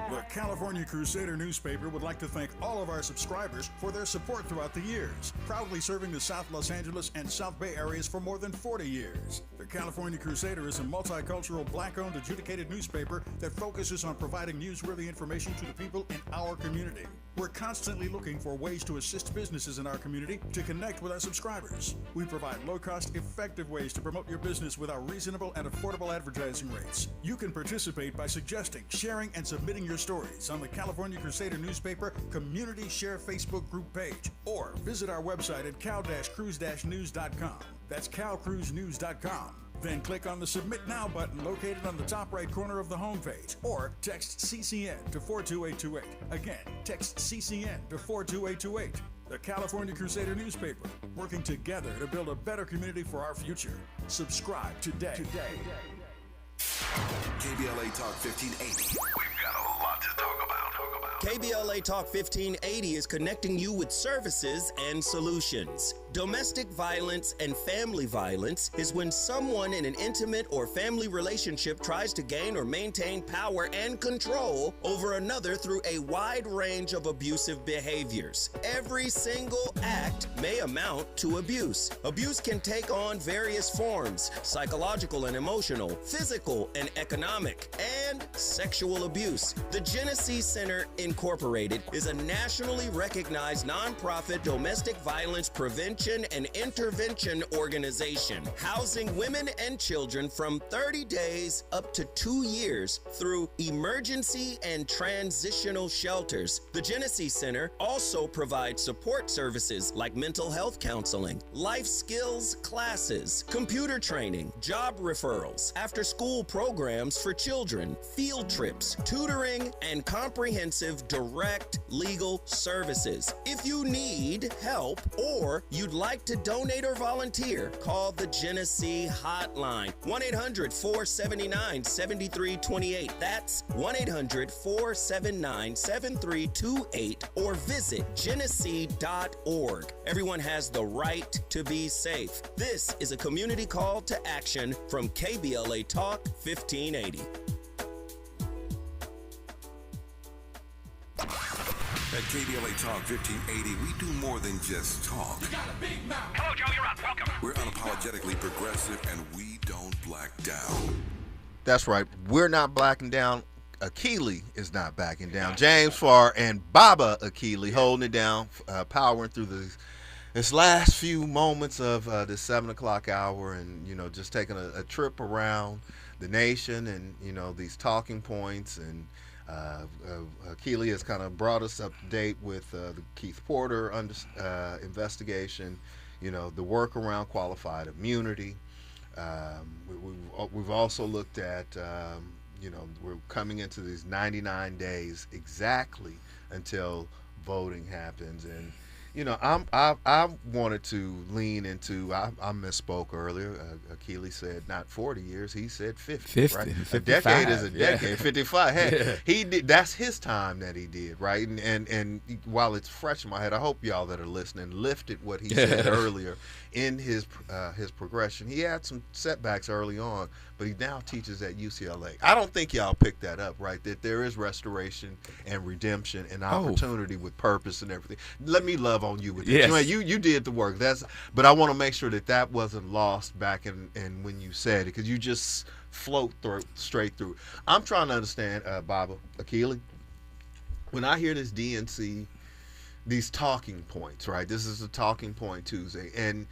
The California Crusader newspaper would like to thank all of our subscribers for their support throughout the years, proudly serving the South Los Angeles and South Bay areas for more than 40 years. The California Crusader is a multicultural, black-owned, adjudicated newspaper that focuses on providing newsworthy information to the people in our community. We're constantly looking for ways to assist businesses in our community to connect with our subscribers. We provide low-cost, effective ways to promote your business with our reasonable and affordable advertising rates. You can participate by suggesting, sharing, and submitting your stories on the California Crusader newspaper Community Share Facebook group page, or visit our website at cal-cruise-news.com. That's calcruisenews.com. Then click on the Submit Now button located on the top right corner of the homepage, or text CCN to 42828. Again, text CCN to 42828. The California Crusader newspaper, working together to build a better community for our future. Subscribe today. KBLA Talk 1580. We've got a lot to talk about. KBLA Talk 1580 is connecting you with services and solutions. Domestic violence and family violence is when someone in an intimate or family relationship tries to gain or maintain power and control over another through a wide range of abusive behaviors. Every single act may amount to abuse. Abuse can take on various forms: psychological and emotional, physical and economic, and sexual abuse. The Genesee Center Incorporated is a nationally recognized nonprofit domestic violence prevention and intervention organization, housing women and children from 30 days up to 2 years through emergency and transitional shelters. The Genesee Center also provides support services like mental health counseling, life skills classes, computer training, job referrals, after-school programs for children, field trips, tutoring, and comprehensive direct legal services. If you need help or you'd like to donate or volunteer, call the Genesee Hotline, 1-800-479-7328. That's 1-800-479-7328, or visit genesee.org. Everyone has the right to be safe. This is a community call to action from KBLA Talk 1580. At KBLA Talk 1580, we do more than just talk. You got a big mouth. Hello, Joe, you're on. Welcome. We're unapologetically progressive, and we don't black down. That's right. We're not blacking down. Akili is not backing down. James Farr and Baba Akili holding it down, powering through this last few moments of the 7 o'clock hour, and just taking a trip around the nation, and these talking points. And Keely has kind of brought us up to date with the Keith Porter investigation, the work around qualified immunity. We've also looked at, we're coming into these 99 days exactly until voting happens. And, I wanted to lean into, I misspoke earlier. Keely said not 40 years, he said 50, right? 55, a decade is a decade, yeah. 55. Hey, yeah. He did, that's his time that he did, right? And while it's fresh in my head, I hope y'all that are listening lifted what he said earlier in his progression. He had some setbacks early on, but he now teaches at UCLA. I don't think y'all picked that up, right? That there is restoration and redemption and opportunity with purpose and everything. Let me love on you with yes. that. You did the work. But I want to make sure that wasn't lost back in when you said it, because you just float straight through. I'm trying to understand, Baba Akili, when I hear this DNC, these talking points, right? This is a talking point Tuesday, and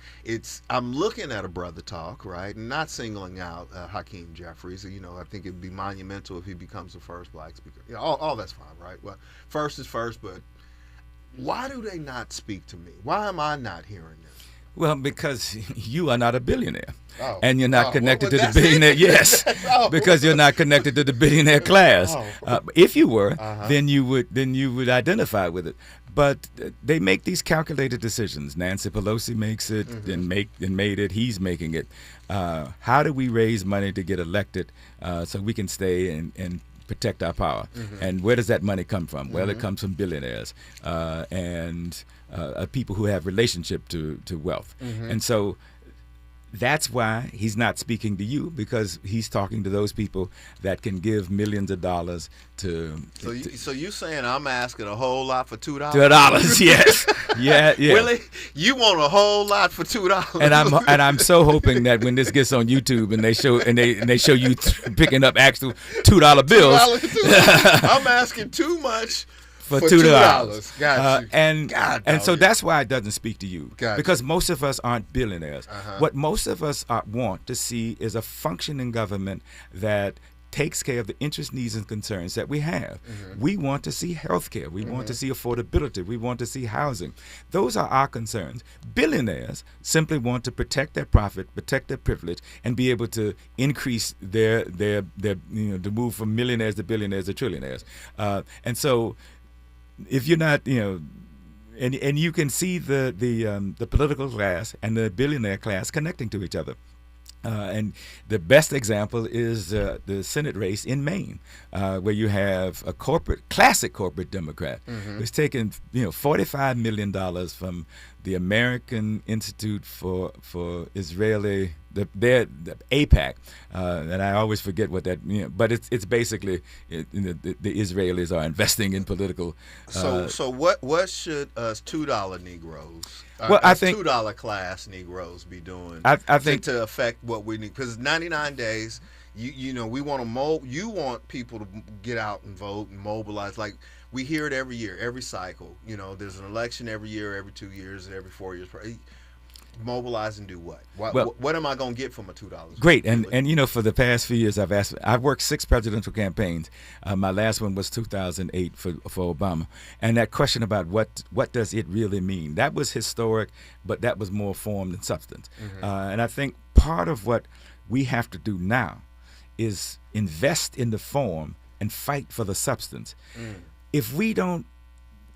I'm looking at a brother talk, right? And not singling out Hakeem Jeffries. I think it'd be monumental if he becomes the first black speaker. All that's fine, right? Well, first is first, but why do they not speak to me? Why am I not hearing this? Well, because you are not a billionaire. Oh. And you're not connected to the that's billionaire. it? Yes, because you're not connected to the billionaire class. If you were, Uh-huh. then you would identify with it. But they make these calculated decisions. Nancy Pelosi makes it, and made it. He's making it. How do we raise money to get elected so we can stay and protect our power? And where does that money come from? Well, it comes from billionaires and people who have relationship to wealth. And so that's why he's not speaking to you, because he's talking to those people that can give millions of dollars to. So you saying I'm asking a whole lot for $2? $2, yes, yeah. Really? You want a whole lot for $2? And I'm so hoping that when this gets on YouTube and they show you picking up actual $2 bills, I'm asking too much. For $2. Got you. And so that's why it doesn't speak to you. Because most of us aren't billionaires. Uh-huh. What most of us want to see is a functioning government that takes care of the interest, needs, and concerns that we have. We want to see health care. We want to see affordability. We want to see housing. Those are our concerns. Billionaires simply want to protect their profit, protect their privilege, and be able to increase their to move from millionaires to billionaires to trillionaires. And so if you're not, and you can see the political class and the billionaire class connecting to each other. And the best example is the Senate race in Maine, where you have a classic corporate Democrat who's taken $45 million from the American Institute for Israeli, the AIPAC, and I always forget what that means, but it's basically the Israelis are investing in political. So what should us $2 Negroes, I think $2 class Negroes be doing? I think to affect what we need, because 99 days. We want to you want people to get out and vote and mobilize. Like we hear it every year, every cycle. There's an election every year, every 2 years, and every 4 years. Mobilize and do what? What am I going to get from a $2? Great, and for the past few years, I've worked 6 presidential campaigns. My last one was 2008 for Obama, and that question about what does it really mean? That was historic, but that was more form than substance. And I think part of what we have to do now is invest in the form and fight for the substance. If we don't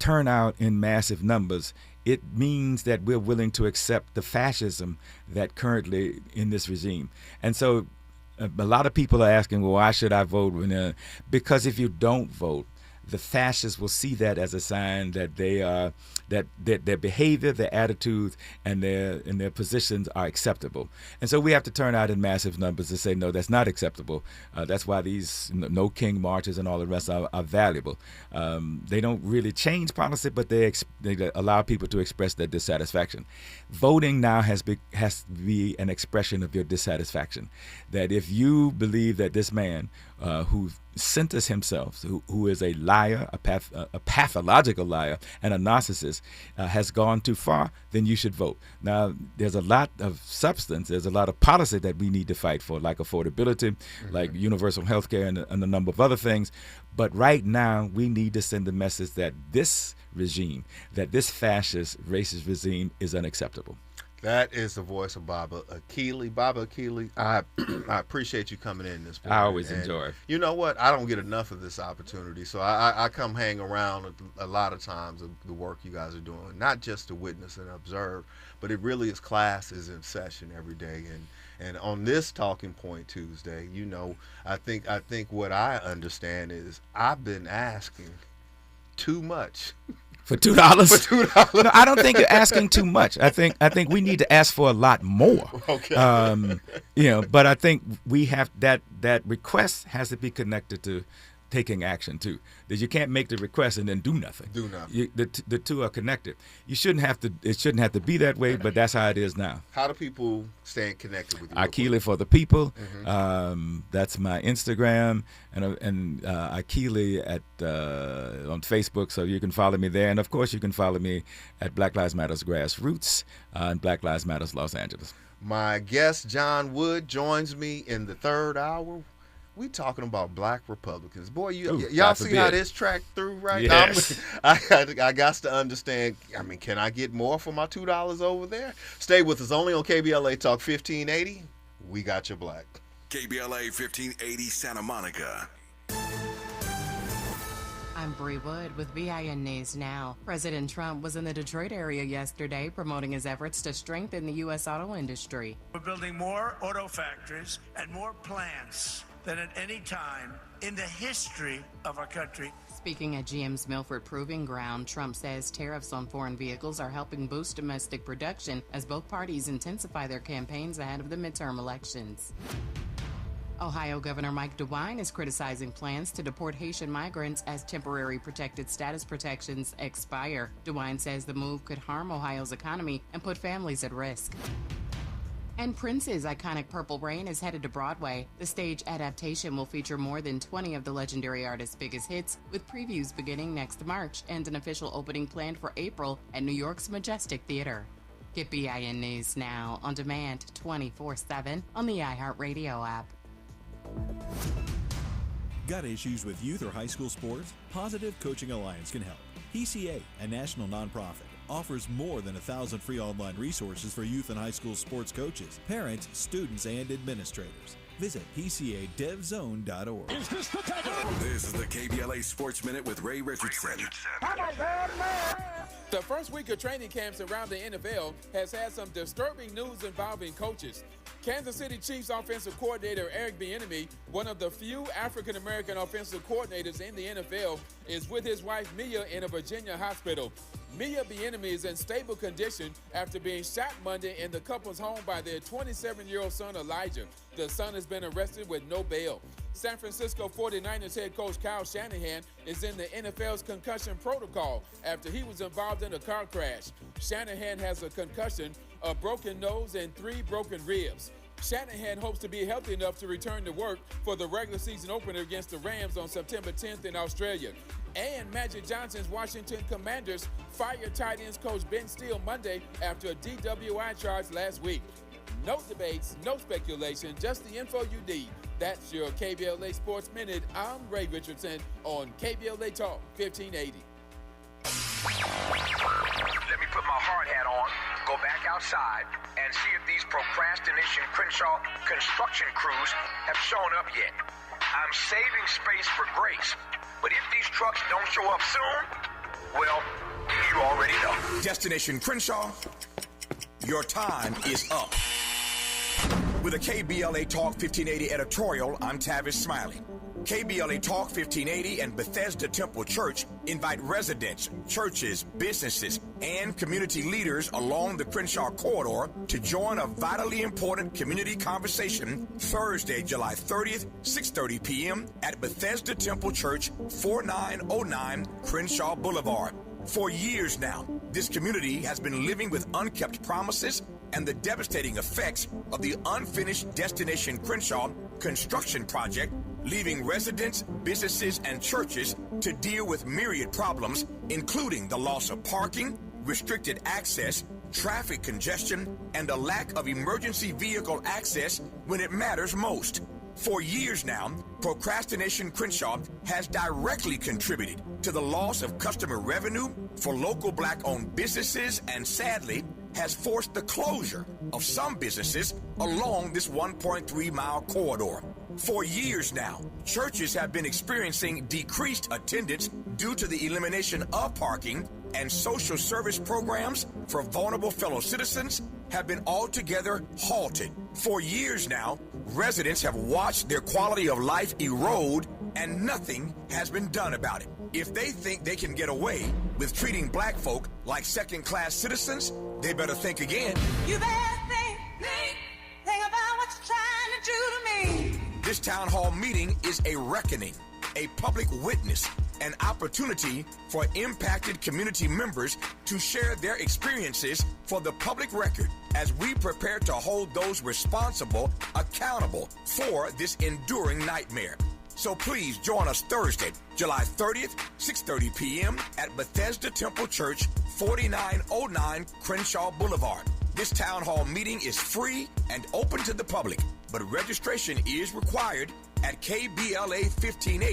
turn out in massive numbers, it means that we're willing to accept the fascism that currently in this regime. And so a lot of people are asking, well, why should I vote? Because if you don't vote, the fascists will see that as a sign that that their behavior, their attitudes, and their positions are acceptable. And so we have to turn out in massive numbers to say, no, that's not acceptable. That's why these No King marches and all the rest are valuable. They don't really change policy, but they allow people to express their dissatisfaction. Voting now has to be an expression of your dissatisfaction. That if you believe that this man who centers himself, who is a liar, a pathological liar, and a narcissist, has gone too far, then you should vote. Now, there's a lot of substance, there's a lot of policy that we need to fight for, like affordability, like universal health care, and a number of other things. But right now, we need to send the message that this regime, that this fascist, racist regime is unacceptable. That is the voice of Baba Akili. Baba Akili, I appreciate you coming in this morning. I always enjoy it. You know what? I don't get enough of this opportunity, so I come hang around a lot of times of the work you guys are doing, not just to witness and observe, but it really is classes in session every day. And on this Talking Point Tuesday, I think what I understand is I've been asking too much. For $2? For $2. No, I don't think you're asking too much. I think we need to ask for a lot more. Okay. But I think we have that request has to be connected to taking action too. That you can't make the request and then do nothing. The two are connected. It shouldn't have to be that way, but that's how it is now. How do people stay connected with you? Akili for the people. That's my Instagram, and Akili on Facebook, so you can follow me there. And of course, you can follow me at Black Lives Matters Grassroots and Black Lives Matters Los Angeles. My guest John Wood joins me in the third hour. We talking about Black Republicans. Boy, y'all see how this tracked through right now? I got to understand. Can I get more for my $2 over there? Stay with us only on KBLA Talk 1580. We got your black. KBLA 1580 Santa Monica. I'm Bree Wood with BIN News Now. President Trump was in the Detroit area yesterday promoting his efforts to strengthen the U.S. auto industry. We're building more auto factories and more plants than at any time in the history of our country. Speaking at GM's Milford Proving Ground, Trump says tariffs on foreign vehicles are helping boost domestic production as both parties intensify their campaigns ahead of the midterm elections. Ohio Governor Mike DeWine is criticizing plans to deport Haitian migrants as temporary protected status protections expire. DeWine says the move could harm Ohio's economy and put families at risk. And Prince's iconic Purple Rain is headed to Broadway. The stage adaptation will feature more than 20 of the legendary artist's biggest hits, with previews beginning next March and an official opening planned for April at New York's Majestic Theater. Get BIN News Now on demand 24/7 on the iHeartRadio app. Got issues with youth or high school sports? Positive Coaching Alliance can help. PCA, a national nonprofit, offers more than 1,000 free online resources for youth and high school sports coaches, parents, students, and administrators. Visit PCADevZone.org. This is the KBLA Sports Minute with Ray Richardson. The first week of training camps around the NFL has had some disturbing news involving coaches. Kansas City Chiefs offensive coordinator Eric Bieniemy, one of the few African-American offensive coordinators in the NFL, is with his wife Mia in a Virginia hospital. Mia Bieniemy is in stable condition after being shot Monday in the couple's home by their 27-year-old son Elijah. The son has been arrested with no bail. San Francisco 49ers head coach Kyle Shanahan is in the NFL's concussion protocol after he was involved in a car crash. Shanahan has a concussion, a broken nose, and 3 broken ribs. Shanahan hopes to be healthy enough to return to work for the regular season opener against the Rams on September 10th in Australia. And Magic Johnson's Washington Commanders fired tight ends coach Ben Steele Monday after a DWI charge last week. No debates, no speculation, just the info you need. That's your KBLA Sports Minute. I'm Ray Richardson on KBLA Talk 1580. Let me put my hard hat on, go back outside, and see if these procrastination Crenshaw construction crews have shown up yet. I'm saving space for grace, but if these trucks don't show up soon, well, you already know. Destination Crenshaw, your time is up. With a KBLA Talk 1580 editorial, I'm Tavis Smiley. KBLA Talk 1580 and Bethesda Temple Church invite residents, churches, businesses, and community leaders along the Crenshaw corridor to join a vitally important community conversation Thursday, July 30th, 6:30 p.m. at Bethesda Temple Church, 4909 Crenshaw Boulevard. For years now, this community has been living with unkept promises and the devastating effects of the unfinished Destination Crenshaw construction project, leaving residents, businesses, and churches to deal with myriad problems, including the loss of parking, restricted access, traffic congestion, and a lack of emergency vehicle access when it matters most. For years now, Procrastination Crenshaw has directly contributed to the loss of customer revenue for local black-owned businesses and, sadly, has forced the closure of some businesses along this 1.3-mile corridor. For years now, churches have been experiencing decreased attendance due to the elimination of parking, and social service programs for vulnerable fellow citizens have been altogether halted. For years now, residents have watched their quality of life erode, and nothing has been done about it. If they think they can get away with treating black folk like second-class citizens, they better think again. You better think about what you're trying to do to me. This town hall meeting is a reckoning, a public witness, an opportunity for impacted community members to share their experiences for the public record as we prepare to hold those responsible accountable for this enduring nightmare. So please join us Thursday, July 30th, 6:30 p.m. at Bethesda Temple Church, 4909 Crenshaw Boulevard. This town hall meeting is free and open to the public, but registration is required at KBLA 1580.